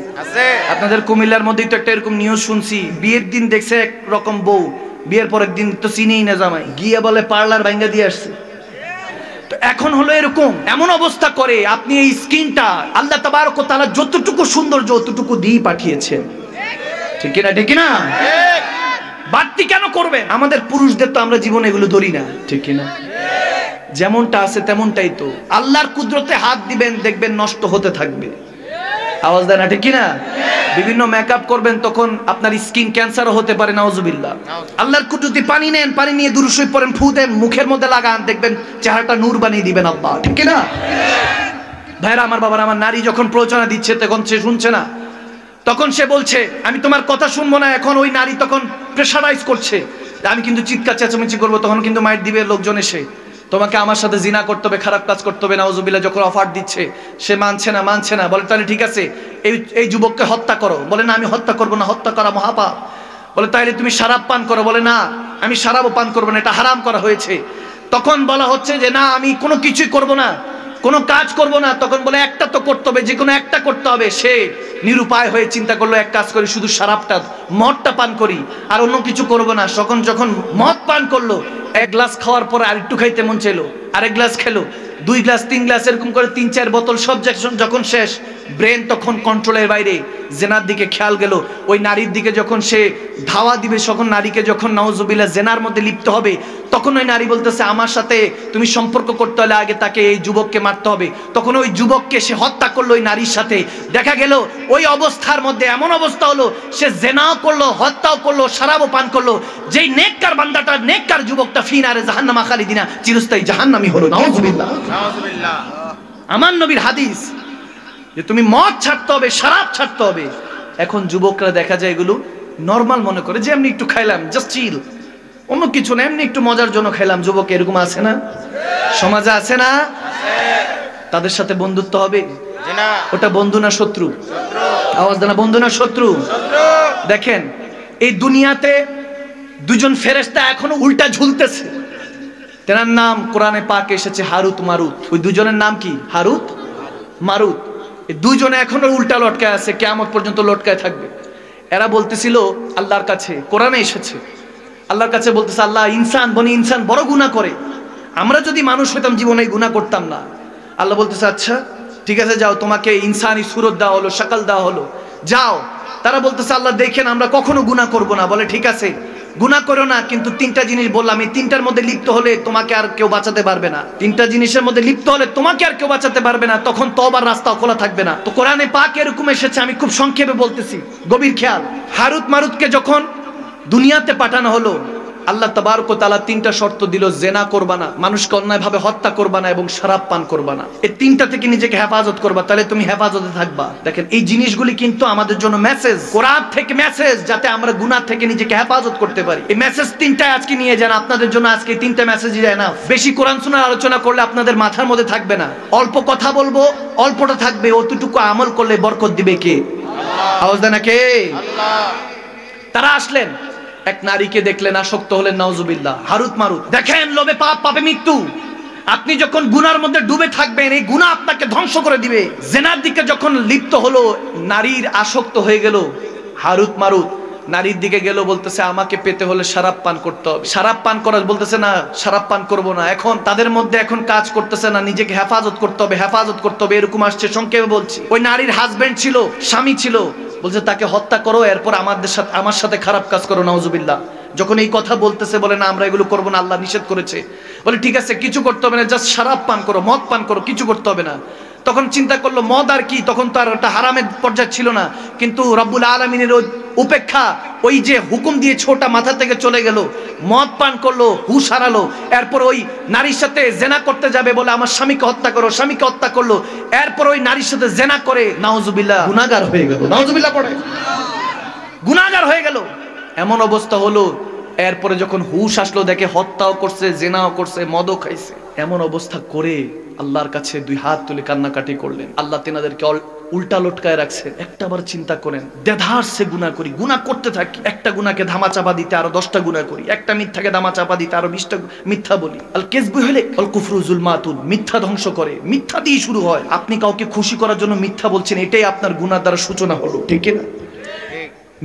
আপনাদের কুমিল্লার মধ্যেই তো একটা এরকম নিউজ শুনছি, বিয়ের দিন দেখছে এক রকম বউ, বিয়ের পরের দিন তো চিনেই না জামাই, গিয়ে বলে পার্লার ভাঙ্গা দিয়ে আসছে। তো এখন হলো এরকম, এমন অবস্থা করে। আপনি এই স্কিনটা আল্লাহ তাবারক ওয়া তাআলা যতটুকু সুন্দর, যতটুকু দিয়ে পাঠিয়েছেন, ঠিক না? ঠিক না? বাড়তি কেন করবেন? আমাদের পুরুষদের তো আমরা জীবনে এগুলো ধরি না, ঠিক না? যেমনটা আছে তেমনটাই তো। আল্লাহর কুদরতে হাত দিবেন, দেখবেন নষ্ট হতে থাকবে। আওয়াজ দেয় না, ঠিক না? বিভিন্ন মেকআপ করবেন, তখন আপনার স্কিন ক্যান্সারও হতে পারে, নাউজুবিল্লাহ। আল্লাহর কুদরতি পানি নেন, পানি নিয়ে দুরূদ শরীফ পড়েন, ফু দেন, মুখের মধ্যে লাগান, দেখবেন চেহারাটা নূর বানিয়ে দিবেন আল্লাহ, ঠিক না? ভাইরা আমার, বাবারা আমার, নারী যখন প্ররোচনা দিচ্ছে তখন সে শুনছে না। তখন সে বলছে আমি তোমার কথা শুনবো না। এখন ওই নারী তখন প্রেশারাইজ করছে, আমি কিন্তু চিৎকার চেঁচামেচি করবো, তখন কিন্তু মাইর দিবে লোকজন এসে, তোমাকে আমার সাথে জিনা করতে হবে, খারাপ কাজ করতে হবে, নাউজুবিল্লাহ। যখন অফার দিচ্ছে সে মানছে না। বলে তাহলে ঠিক আছে, এই যুবককে হত্যা করো। বলে না, আমি হত্যা করবো না, হত্যা করা মহাপাপ। বলে তাহলে তুমি শরাব পান করো। বলে না, আমি শরাবও পান করবো না, এটা হারাম করা হয়েছে। তখন বলা হচ্ছে যে না, আমি কোনো কিছুই করবো না, কোনো কাজ করব না। তখন বলে একটা তো করতে হবে, যে কোনো একটা করতে হবে। সে নিরুপায় হয়ে চিন্তা করলো এক কাজ করি, শুধু শরাবটা, মদটা পান করি, আর অন্য কিছু করব না। যখন মদ পান করলো, 1 গ্লাস খাওয়ার পরে আরেকটু খাইতে মন চাইলো, আরেক গ্লাস খেলো, 2 গ্লাস 3 গ্লাস, এরকম করে 3-4 বোতল সব যখন শেষ, ব্রেন তখন কন্ট্রোলের বাইরে, জেনার দিকে খেয়াল গেল। ওই নারীর দিকে যখন সে ধাওয়া দিবে, তখন নারীকে যখন নাউজুবিল্লাহ জেনার মধ্যে লিপ্ত হবে, তখন ওই নারী বলতেছে আমার সাথে তুমি সম্পর্ক করতে হলে আগে তাকে এই যুবককে মারতে হবে। তখন ওই যুবককে সে হত্যা করলো ওই নারীর সাথে। দেখা গেল ওই অবস্থার মধ্যে এমন অবস্থা হলো সে জেনাও করলো, হত্যাও করলো, শরাবও পান করলো। যেই নেককার বান্দাটা, নেককার যুবকটা ফিনারে জাহান্নামা খালিদিনা, চিরস্থায়ী জাহান্নামী হলো। নাউজুবিল্লাহ। আমার নবীর হাদিস যে তুমি মদ ছাড়তে হবে, শরাব ছাড়তে হবে। এখন যুবকরা দেখা যায় এগুলো নরমাল মনে করে, যে এমনি একটু খাইলাম, জাস্ট চিল, অন্য কিছু না, এমনি একটু মজার জন্য খাইলাম। যুবক এরকম আছে না? সমাজে আছে না? তাদের সাথে বন্ধুত্ব হবে? ওটা বন্ধু না শত্রু? আওয়াজ দেন, বন্ধু না শত্রু? দেখেন এই দুনিয়াতে দুজন ফেরেশতা এখনো উল্টা ঝুলতেছে। তেনার নাম কোরআনে পাকে এসেছে হারুত মারুত। ওই দুজনের নাম কি? হারুত মারুত। এই দুজনে এখনো উল্টা লটকায় আছে, কিয়ামত পর্যন্ত লটকায় থাকবে। এরা বলতেছিল আল্লাহর কাছে, কোরআনে এসেছে, আল্লাহর কাছে বলতেছে আল্লাহ ইনসান, বনি ইনসান বড় গুনাহ করে, আমরা যদি মানুষ হইতাম জীবনে গুনাহ করতাম না। আল্লাহ বলতেছে আচ্ছা ঠিক আছে যাও, তোমাকে ইনসানি সুরত দেওয়া হলো, শাকল দেওয়া হলো, যাও। তারা বলতেছে আল্লাহ দেখেন আমরা কখনো গুনাহ করব না। বলে ঠিক আছে গুনাহ করো না, কিন্তু তিনটা জিনিস বললাম, এই তিনটার মধ্যে লিপ্ত হলে তোমাকে আর কেউ বাঁচাতে পারবে না। তিনটা জিনিসের মধ্যে লিপ্ত হলে তোমাকে আর কেউ বাঁচাতে পারবে না, তখন তওবার রাস্তা খোলা থাকবে না। তো কোরআনে পাক এরকম এসেছে, আমি খুব সংক্ষেপে বলতেছি, গভীর খেয়াল। হারুত মারুতকে যখন দুনিয়াতে পাঠানো হলো, আল্লাহ তাবারক ওয়া তাআলা তিনটা শর্ত দিল, জেনা করবা না, মানুষকে অন্যায়ভাবে হত্যা করবা না, এবং শরাব পান করবা না। এই তিনটা থেকে নিজেকে হেফাজত করবা, তাহলে তুমি হেফাজতে থাকবা। দেখেন এই জিনিসগুলি কিন্তু আমাদের জন্য মেসেজ, কোরআন থেকে মেসেজ, যাতে আমরা গুনাহ থেকে নিজেকে হেফাজত করতে পারি। এই মেসেজ তিনটা আজকে নিয়ে যান, আপনাদের জন্য আজকে তিনটা মেসেজই যায় না। বেশি কোরআন শোনার আলোচনা করলে আপনাদের মাথার মধ্যে থাকবে না। অল্প কথা বলবো, অল্পটা থাকবে, অতটুকু আমল করলে বরকত দিবে কে? আওয়াজ দেন, কে? আল্লাহ। তারা আসলেন, এক নারীকে দেখলেন, আসক্ত হলেন, নাউজুবিল্লাহ। হারুত মারুত দেখেন লোভে পাপ, পাপে মৃত্যু। আপনি যখন গুনার মধ্যে ডুবে থাকবেন, এই গুনাহ আপনাকে ধ্বংস করে দিবে। জেনার দিকে যখন লিপ্ত হলো, নারীর আসক্ত হয়ে গেল, হারুত মারুত নারীর দিকে গেল, বলতেছে আমাকে পেতে হলে শরাব পান করতে হবে। শরাব পান করার বলতেছে না, শরাব পান করব না। এখন তাদের মধ্যে এখন কাজ করতেছে না, নিজেকে হেফাজত করতে হবে, হেফাজত করতে হবে, এরকম আসছে। সংক্ষেপে বলছি, ওই নারীর হাজবেন্ড ছিল, স্বামী ছিল, বলছে তাকে হত্যা করো, এরপর আমার সাথে খারাপ কাজ করো। নাউজুবিল্লাহ। যখন এই কথা বলতেছে, বলে না আমরা এগুলো করবো না, আল্লাহ নিষেধ করেছে। বলে ঠিক আছে কিছু করতে হবে না, জাস্ট শরাব পান করো, মদ পান করো, কিছু করতে হবে না। তখন চিন্তা করলো মদ আর কি, তখন তো আর একটা হারামের পর্যায়ে ছিল না। কিন্তু রব্বুল আলামিনের ওই উপেক্ষা, ওই যে হুকুম দিয়ে ছোটা মাথা থেকে চলে গেল, মদ পান করলো, হুশ হারালো। এরপর ওই নারীর সাথে জেনা করতে যাবে, বলে আমার স্বামীকে হত্যা করো, স্বামীকে হত্যা করলো। এরপর ওই নারীর সাথে জেনা করে, নাউজুবিল্লাহ, গুনাহগার হয়ে গেল। নাউজুবিল্লাহ পড়ে, গুনাহগার হয়ে গেল। এমন অবস্থা হলো, এরপরে যখন হুশ আসলো, দেখে হত্যাও করছে, জেনাও করছে, মদও খাইছে। এমন অবস্থা করে আল্লাহর কাছে দুই হাত তুলে কান্নাকাটি করলেন। আল্লাহ তেনাদেরকে উল্টা লটকায় রাখছেন। একটাবার চিন্তা করেন, দেধারসে গুনাহ করি, গুনাহ করতে থাকি, একটা গুনাহকে ধামা চাপা দিতে আরো 10টা গুনাহ করি, একটা মিথ্যাকে ধামা চাপা দিতে আরো 20টা মিথ্যা বলি। আল কিযবু হলে আল কুফরু যুলমাতুন, মিথ্যা ধ্বংস করে, মিথ্যা দিয়ে শুরু হয়। আপনি কাউকে খুশি করার জন্য মিথ্যা বলছেন, এটাই আপনার গুনাহ দ্বারা সূচনা হলো, ঠিক না?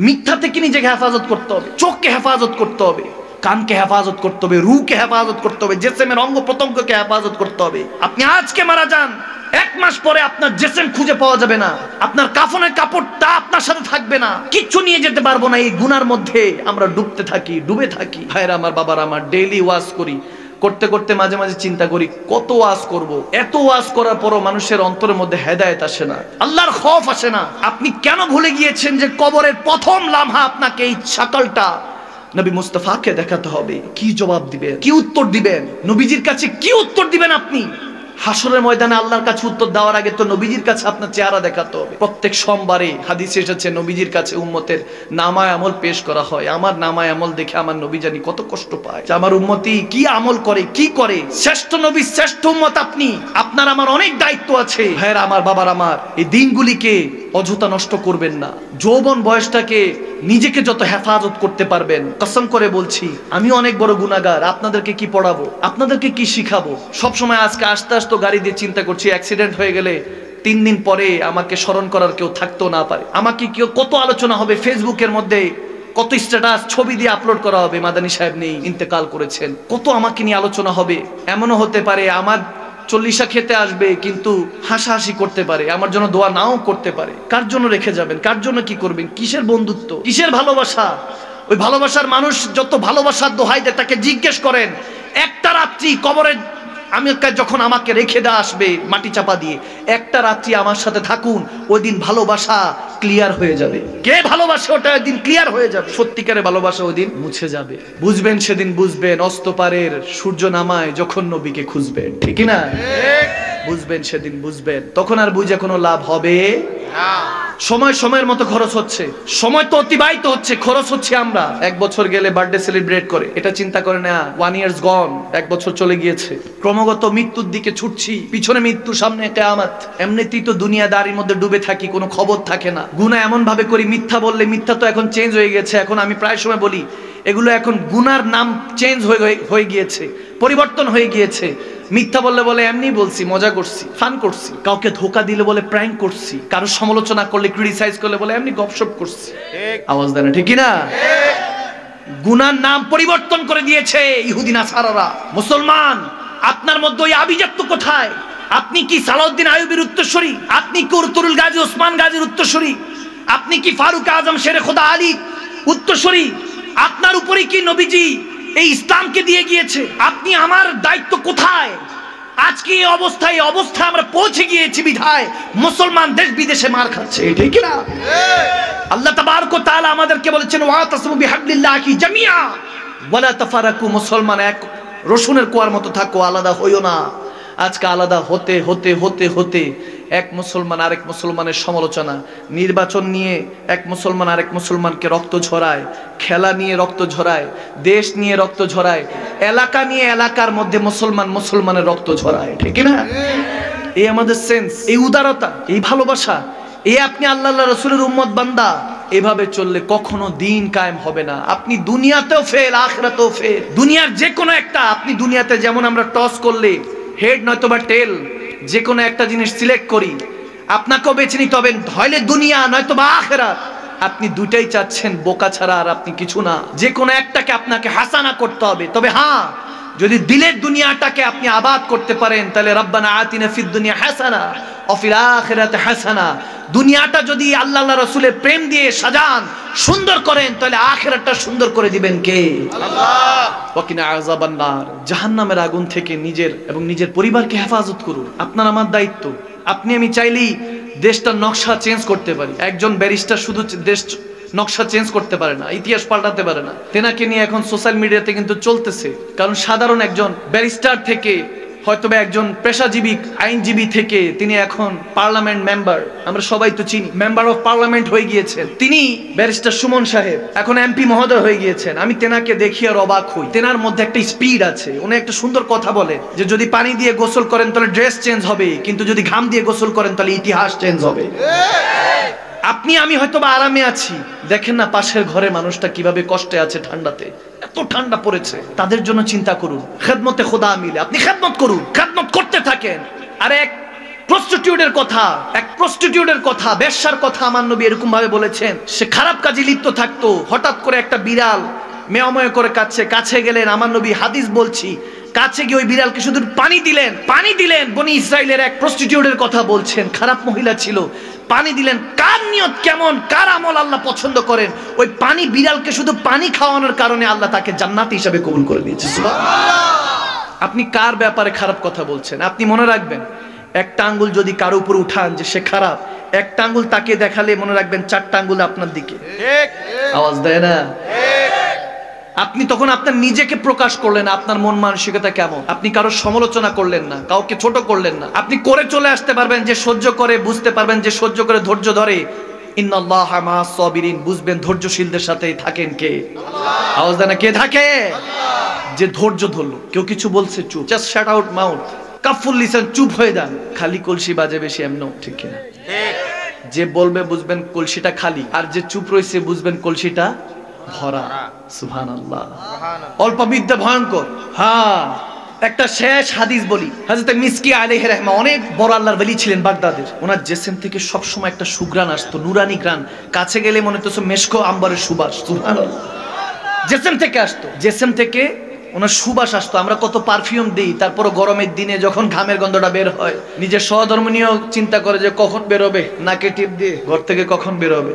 মিথ্যা থেকে নিজেকে হেফাজত করতে হবে, চোখকে হেফাজত করতে হবে, কানকে হেফাজত করতে হবে, রুহকে হেফাজত করতে হবে, জিসমের অঙ্গ প্রত্যঙ্গকে হেফাজত করতে হবে। আপনি আজকে মারা যান, 1 মাস পরে আপনার জিসম খুঁজে পাওয়া যাবে না, আপনার কাফনের কাপড়টা আপনার সাথে থাকবে না, কিচ্ছু নিয়ে যেতে পারবো না। এই গুনার মধ্যে আমরা ডুবতে থাকি, ডুবে থাকি। ভাইরা আমার, বাবারা আমার, ডেইলি ওয়াজ করি, করতে করতে মাঝে মাঝে চিন্তা করি কত ওয়াজ করব। এত ওয়াজ করার পরও মানুষের অন্তরের মধ্যে হেদায়েত আসে না, আল্লাহর খৌফ আসে না। আপনি কেন ভুলে গিয়েছেন যে কবরের প্রথম লামহা আপনাকে এই শাকলটা নবী মুস্তাফাকে দেখাতে হবে? কি জবাব দিবেন, কি উত্তর দিবেন? নবীজির কাছে কি উত্তর দিবেন আপনি? হাসরের ময়দানে আল্লাহর কাছে উত্তর দেওয়ার আগে তো নবীজির কাছে আপনার চেহারা দেখাতে হবে। প্রত্যেক সোমবারে হাদিসে এসেছে নবীজির কাছে উম্মতের নামায় আমল পেশ করা হয়। আমার নামায় আমল দেখে আমার নবী জানি কত কষ্ট পায়, যে আমার উম্মতি কি আমল করে, কি করে। শ্রেষ্ঠ নবী, শ্রেষ্ঠ উম্মত আপনি, আপনার আমার অনেক দায়িত্ব আছে। ভাইরা আমার, বাবার আমার, এই দিনগুলিকে অযথা নষ্ট করবেন না। যৌবন বয়সটাকে নিজেকে যত হেফাজত করতে পারবেন, কসম করে বলছি আমি অনেক বড় গুনাহগার। আপনাদেরকে কি পড়াবো, আপনাদেরকে কি শিখাবো? সবসময় আজকে আস্তে আস্তে গাড়ি দিয়ে চিন্তা করছি, অ্যাক্সিডেন্ট হয়ে গেলে 3 দিন পরে আমাকে স্মরণ করার কেউ থাকতেও না পারে। আমাকে কেউ কত আলোচনা হবে ফেসবুকের মধ্যে, কত স্ট্যাটাস ছবি দিয়ে আপলোড করা হবে, মাদানী সাহেব নেই, ইন্তেকাল করেছেন, কত আমাকে নিয়ে আলোচনা হবে। এমনও হতে পারে আমার চল্লিশা খেতে আসবে কিন্তু হাসাহাসি করতে পারে, আমার জন্য দোয়া নাও করতে পারে। কার জন্য রেখে যাবেন? কার জন্য কি করবেন? কিসের বন্ধুত্ব, কিসের ভালোবাসা? ওই ভালোবাসার মানুষ যত ভালোবাসার দোহাই দেয় তাকে জিজ্ঞেস করেন, একটা রাত্রি কবরে আমি যখন আমাকে রেখে দেওয়া আসবে মাটি চাপা দিয়ে, একটা রাত্রি আমার সাথে থাকুন, ওই দিন ভালোবাসা ক্লিয়ার হয়ে যাবে। কে ভালোবাসে ওটা ওই দিন ক্লিয়ার হয়ে যাবে, সত্যিকারের ভালোবাসা ওই দিন মুছে যাবে। বুঝবেন সেদিন, বুঝবেন অস্তপারের সূর্য নামায় যখন নবীকে খুঁজবেন, ঠিক না? বুঝবেন সেদিন, বুঝবেন। তখন আর বুঝে কোনো লাভ হবে না। সময় সময়ের মতো খরচ হচ্ছে, সময় তো অতিবাহিত হচ্ছে, খরচ হচ্ছে। আমরা 1 বছর গেলে বার্থডে সেলিব্রেট করে, এটা চিন্তা করে না 1 year gone, 1 বছর চলে গিয়েছে। ক্রমাগত মৃত্যুর দিকে ছুটছি, পিছনে মৃত্যু, সামনে কিয়ামত। এমনিতেই তো দুনিয়াদারির মধ্যে ডুবে থাকি, কোনো খবর থাকে না। গুনাহ এমন ভাবে করি, মিথ্যা বললে, মিথ্যা তো এখন চেঞ্জ হয়ে গেছে। এখন আমি প্রায় সময় বলি এগুলো এখন গুনার নাম চেঞ্জ হয়ে গিয়েছে, পরিবর্তন হয়ে গিয়েছে। মিথ্যা বললে বলে এমনি বলছি, মজা করছি, ফান করছি। কাউকে ধোকা দিলে বলে প্র্যাঙ্ক করছি। কারো সমালোচনা করলে, ক্রিটিসাইজ করলে বলে এমনি গপসপ করছি। আওয়াজ দেয় না, ঠিক না? গুনার নাম পরিবর্তন করে দিয়েছে ইহুদি নাসারারা। মুসলমান, আপনার মধ্যে ওই আভিজাত্য কোথায়? আপনি কি সালাউদ্দিন আইয়ুবীর উত্তরসূরি? আপনি কি উরতুল গাজী ওসমান গাজীর উত্তরসূরি? আপনি কি ফারুক আজম শেরে খোদা আলী উত্তরসূরি? আপনার উপরে কি নবীজি এই ইসলামকে দিয়ে গিয়েছে? আপনি আমার দায়িত্ব কোথায়? আজকে এই অবস্থায় আমরা পৌঁছে গিয়েছি বিধায় মুসলমান দেশ বিদেশে মার খাচ্ছে, ঠিক না? আল্লাহ তাবারক ওয়া তাআলা আমাদেরকে বলেছেন ওয়াতাসিমু বিহাবলিল্লাহি জামিআ ওয়ালা তাফারাকু। মুসলমান এক রসুনের কোয়ার মতো থাকো, আলাদা হইও না। আজকে আলাদা হতে হতে হতে হতে এক মুসলমান আরেক মুসলমানের সমালোচনা, নির্বাচন নিয়ে এক মুসলমান আরেক মুসলমানকে রক্ত ঝরায়, খেলা নিয়ে রক্ত ঝরায়, দেশ নিয়ে রক্ত ঝরায়, এলাকা নিয়ে এলাকার মধ্যে মুসলমানের রক্ত ঝরায়, ঠিক না? এই আমাদের সেন্স, এই উদারতা, এই ভালোবাসা, এই আপনি আল্লাহ রাসূলের উম্মত বান্দা। এভাবে চললে কখনো দিন কায়েম হবে না। আপনি দুনিয়াতেও ফেল, আখিরাতেও ফেল। দুনিয়ার যে কোনো একটা, আপনি দুনিয়াতে যেমন আমরা টস করলে হেড নয়তোবা টেল, যে কোনো একটা জিনিস সিলেক্ট করি, আপনাকেও বেছে নিতে হবে, হয়লে দুনিয়া নয়তোবা আখিরাত। আপনি দুটাই চাচ্ছেন, বোকা ছাড়া আর আপনি কিছু না। যে কোনো একটাকে আপনাকে হাসানা করতে হবে। তবে হ্যাঁ, যদি দিলের দুনিয়াটাকে আপনি আবাদ করতে পারেন, তাহলে রব্বানা আতিনা ফিদ দুনিয়া হাসানা ওয়া ফিল আখিরাতি হাসানা। দুনিয়াটা যদি আল্লাহ রাসূলের প্রেম দিয়ে সাজান, সুন্দর করেন, তাহলে আখিরাতটা সুন্দর করে দিবেন কে? আল্লাহ। ওয়া কিনা আযাবান নার, জাহান্নামের আগুন থেকে নিজের এবং নিজের পরিবারকে হেফাজত করুন। আপনার আমার দায়িত্ব। আপনি আমি চাইলেই দেশটার নকশা চেঞ্জ করতে পারি। একজন ব্যারিস্টার শুধু দেশ নকশা চেঞ্জ করতে পারে না, ইতিহাস পাল্টাতে পারে না। তেনাকে নিয়ে এখন সোশ্যাল মিডিয়াতে কিন্তু চলতেছে। কারণ সাধারণ একজন ব্যারিস্টার থেকে হয়তোবা একজন পেশাজীবী আইনজীবী থেকে তিনি এখন পার্লামেন্ট মেম্বার, আমরা সবাই তো চিনি, মেম্বার অফ পার্লামেন্ট হয়ে গিয়েছেন। তিনি ব্যারিস্টার সুমন সাহেব এখন এমপি মহোদয় হয়ে গিয়েছেন। আমি তেনাকে দেখি আর অবাক হই। তেনার মধ্যে একটা স্পিড আছে। উনি একটা সুন্দর কথা বলে যে যদি পানি দিয়ে গোসল করেন তাহলে ড্রেস চেঞ্জ হবে, কিন্তু যদি ঘাম দিয়ে গোসল করেন তাহলে ইতিহাস চেঞ্জ হবে। আপনি আমি হয়তোবা আরামে আছি, দেখেন না পাশের ঘরের মানুষটা কিভাবে কষ্টে আছে ঠান্ডাতে, এত ঠান্ডা পড়েছে। তাদের জন্য চিন্তা করুন। খেদমতে খোদা মিলে আপনি খেদমত করুন, খেদমত করতে থাকেন। আর এক প্রস্টিটিউটের কথা, বেশ্যার কথা আমার নবী এরকম ভাবে বলেছেন, সে খারাপ কাজে লিপ্ত থাকতো। হঠাৎ করে একটা বিড়াল মেয়ময় করে কাছে গেলেন, আমার নবী হাদিস বলছি, কাছে গিয়ে ওই বিড়ালকে শুধু পানি দিলেন। বনি ইসরাইলের এক প্রস্টিটিউটের কথা বলছেন, খারাপ মহিলা ছিল, পানি দিলেন। কার নিয়ত কেমন, কার আমল আল্লাহ পছন্দ করেন, ওই পানি বিড়ালকে শুধু পানি খাওয়ানোর কারণে আল্লাহ তাকে জান্নাতি হিসেবে কবুল করে দিয়েছে। সুবহানাল্লাহ। আপনি কার ব্যাপারে খারাপ কথা বলছেন? আপনি মনে রাখবেন, একটা আঙ্গুল যদি কারো উপর উঠান যে সে খারাপ, একটা আঙ্গুল তাকে দেখালে মনে রাখবেন 4টা আঙ্গুল আপনার দিকে। আওয়াজ দেয় না? আপনি তখন আপনার নিজেকে প্রকাশ করলেন, আপনার মন মানসিকতা কেমন। আপনি কারো সমালোচনা করলেন না, কাউকে ছোট করলেন না। আপনি করে চলে আসতে পারবেন, যে সহ্য করে, বুঝতে পারবেন যে সহ্য করে ধৈর্য ধরে। ইন্নাল্লাহা মা'আস সাবিরিন, বুঝবেন ধৈর্যশীলদের সাথেই থাকেন কে? আল্লাহ। আওয়াজ দেন, কে থাকে? আল্লাহ। যে ধৈর্য ধরলো, কেউ কিছু বলছে চুপ, just shut out mouth, কাফুল Lisan, চুপ হয়ে যান। খালি কলসি বাজে বেশি, এমনও ঠিক কিনা? ঠিক। যে বলবে বুঝবেন কলসিটা খালি, আর যে চুপ রয়েছে বুঝবেন কলসিটা ভরা। সুবহানাল্লাহ। অল্প বিদ্যা ভয়ঙ্কর। হ্যাঁ, একটা শেষ হাদিস বলি। হযরত মিসকি আলাইহির রাহমা অনেক বড় আল্লাহর ওলি ছিলেন বাগদাদের। ওনার জিসম থেকে সব সময় একটা সুঘ্রাণ আসতো, নুরানি ঘ্রাণ। কাছে গেলে মনে হতো মেশকো আম্বরের সুবাস। সুবহানাল্লাহ। জিসম থেকে আসতো। জিসম থেকে ওনার সুবাস আসতো। আমরা কত পারফিউম দিই, তারপর গরমের দিনে যখন ঘামের গন্ধটা বের হয়, নিজের সহধর্মিণীও চিন্তা করে যে কখন বেরোবে, নাকে টিপ দিয়ে ঘর থেকে কখন বেরোবে।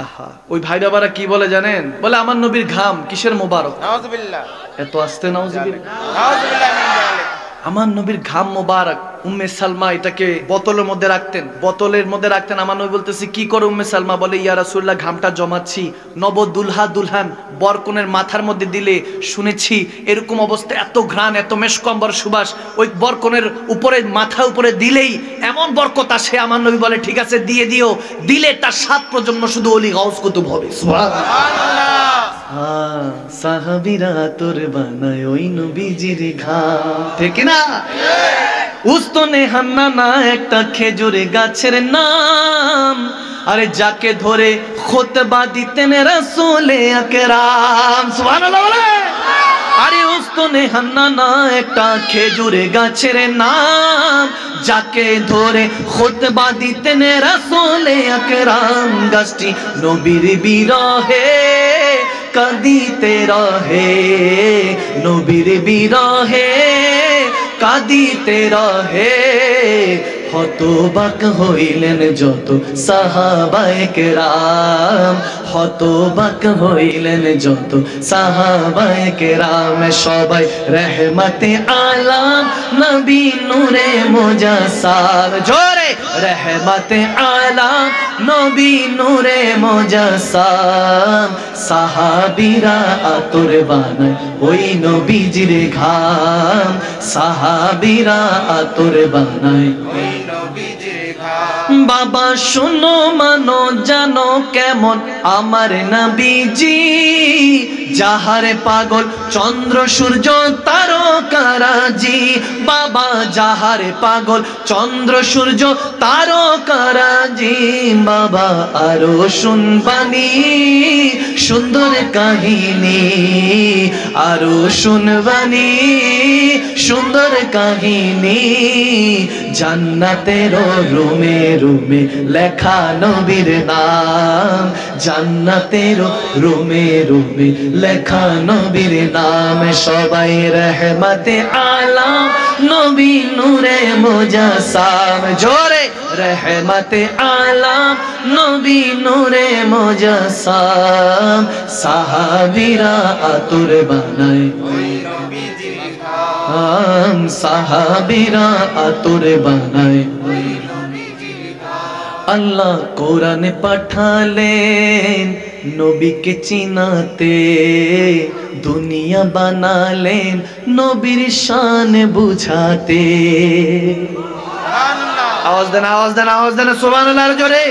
আহা, ওই ভাই বাবারা কি বলে জানেন? বলে আমার নবীর ঘাম কিসের মোবারক। নাউজুবিল্লাহ। এত আসতে নাউজুবিল্লাহ। নাউজুবিল্লাহ মিন যালিক। আমার নবীর ঘাম মোবারক। উম্মে সালমা এটাকে বোতলের মধ্যে রাখতেন, বোতলের মধ্যে রাখতেন। আমার নবী বলতেছে কি করে উম্মে সালমা? বলে ইয়া রাসূলুল্লাহ, ঘামটা জমাচ্ছি, নব দুলহা দুলহান বরকনের মাথার মধ্যে দিলে শুনেছি এরকম অবস্থা, এত ঘ্রাণ, এত মেশকম্বর সুবাস, ওই বরকনের উপরে, মাথা উপরে দিলেই এমন বরকত আসে। আমার নবী বলে ঠিক আছে দিয়ে দিও, দিলে তার 7 প্রজন্ম শুধু ওলি গাউস কুতুব হবে। সুবহানাল্লাহ। সাহাবীরা তোর বানায় ওই নবীজির ঘাম, ঠিক না? উস্তনে হান্নানা একটা খেজুর গাছের নাম, আরে যাকে ধরে খুতবা দিতেন রাসূলে আকরাম। সুবহানাল্লাহ বলে। আরে উস্তনে হান্নানা একটা খেজুর গাছের নাম, যাকে ধরে খুতবা দিতেন রাসূলে আকরাম। গাছটি নবীর বিরহে কাঁদিতে রহে, নবীর বিরহে কাঁদিতে রহে। হতবাক হইলেন যত সাহাবায়ে কেরাম, হতবাক হইলেন যত সাহাবায়ে কেরাম। সবাই রহমতে আলাম নবী নূরে মুজাসসাম। জোরে রহমতে আলাম নবী নূরে মুজাসসাম। সাহাবীরা আতর বানায় ওই নবীজির ঘাম, সাহাবীরা আতর বানায় ওই নবীজির ঘাম। বাবা শোনো মানো জানো কেমন আমার নবীজি, যাহারে পাগল চন্দ্র সূর্য তারকারাজি। বাবা যাহারে পাগল চন্দ্র সূর্য তারকারাজি। বাবা আরো শুনবানি সুন্দর কাহিনী, আরো শুনবানি সুন্দর কাহিনী। জান্নাতের রুমে রুমে লেখা নবীর নাম, জান্নাতের রুমে রুমে লেখা নবীর নাম। সবাই রহমতে আলাম নবী নূরে মুজাসসাম। জোরে রহমতে আলাম নবী নূরে মুজাসসাম। সাহাবীরা আতর বানায় ওই নবীজির ঘাম, সাহাবীরা আতর বানায় ওই নবীজির ঘাম। আল্লাহ কোরআন পাঠালেন নবীকে চিনাতে, দুনিয়া বানালেন নবীর শান বুঝাতে। আওয়াজ দেন, আওয়াজ দেন, আওয়াজ দেন সুবহানাল্লাহ জোরে।